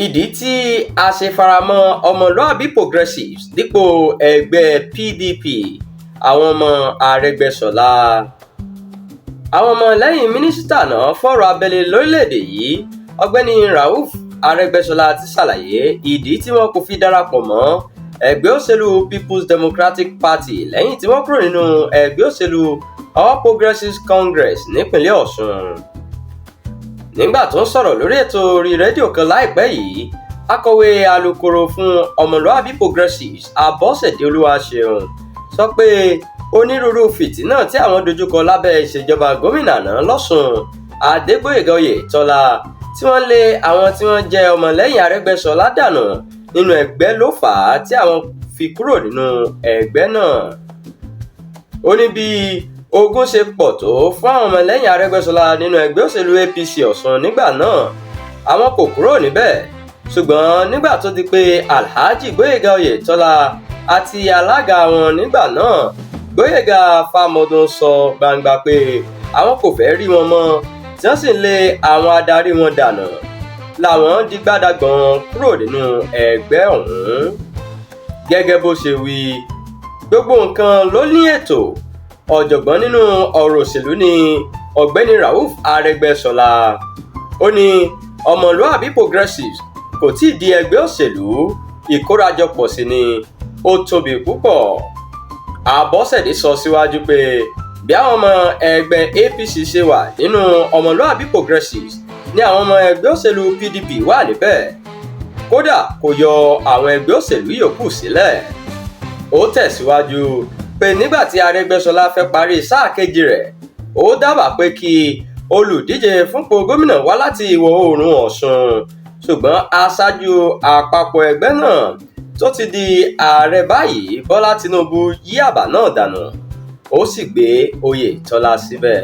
ìdí tí a ṣe faramọ́ Ọmọluabi Progressives dípò ẹgbẹ́ PDP àwọn ọmọ Arẹgbẹṣọla. Àwọn ọmọ lẹ́yìn mínísítà náà fọ̀rọ̀ abẹ́lé lórílẹ̀‐èdè yìí ọ̀gbẹ́ni Arẹgbẹṣọla ti ṣàlàyé ìdí tí wọn kò fi darapọ̀ mọ́ ẹgbẹ́ òṣèlú People's Democratic Party lẹ́yìn tí wọ́n kúrò nínú ẹgbẹ́ òṣèlú All Progressives Congress nípínlẹ̀ Ọ̀ṣun. Nígbà tó ń sọ̀rọ̀ lórí ètò orí rédíò kan láìpẹ́ yìí, akọ̀wé alukoro fún Ọmọluabi Progressives Abọ́sẹ̀dé Olúwaṣeun sọ pé onírúurú fìtínà tí àwọn dojúkọ lábẹ́ ìṣèjọba gómìnà náà lọ́sùn Adégbóyèga Oyètọ́lá tí wọ́n lé àwọn tí wọ́n jẹ́ ọmọlẹ́yìn Arẹ́gbẹ́ṣọlá dànù nínú ẹgbẹ́ ló fà á tí àwọn fi kúrò nínú ẹgbẹ́ náà. Ó ní bí ogun ṣe pọ̀ tó fún àwọn ọmọlẹ́yìn Arẹ́gbẹ́ṣọlá nínú ẹgbẹ́ òṣèlú APC Ọ̀ṣun nígbà náà, àwọn kò kúrò níbẹ̀, ṣùgbọ́n nígbà tó di pé Alhaji Gbóyèga Oyètọ́lá àti alága wọn nígbà náà Gbóyèga Fámọdún sọ gbangba pé àwọn kò fẹ́ rí wọn mọ́ tí wọ́n sì ń lé àwọn adarí wọn dànù, làwọn di gbádàgbọ́n kúrò nínú ẹgbẹ́ ọ̀hún. Gẹ́gẹ́ bó ṣe wí, gbogbo nǹkan ló ní ètò. Ọ̀jọ̀gbọ́n nínú ọ̀rọ̀ òṣèlú ni ọ̀gbẹ́ni Arẹgbẹṣọla. Ó ní Ọmọluabi Progressives kò tíì di ẹgbẹ́ òṣèlú, ìkórajọpọ̀ sí ni ó tóbi púpọ̀. Abọ́sẹ̀dé sọ síwájú pé bí àwọn ọmọ ẹgbẹ́ APC ṣe wà nínú Ọmọluabi Progressives ni àwọn ọmọ ẹgbẹ́ òṣèlú PDP wà níbẹ̀. Kódà kò yọ àwọn ẹgbẹ́ òṣèlú yòókù sílẹ̀. Ó tẹ̀síwájú pé nígbà tí Arẹgbẹṣọlá fẹ́ parí sáà kejì rẹ̀, ó dábàá pé kí olùdíje fúnpò gómìnà wá láti ìwọ̀ oòrùn Ọ̀ṣun, ṣùgbọ́n aṣáájú àpapọ̀ ẹgbẹ́ náà tó ti di ààrẹ báyìí Bọ́lá Tinubu yí àbá náà dànù, ó sì gbé Oyètọ́lá síbẹ̀.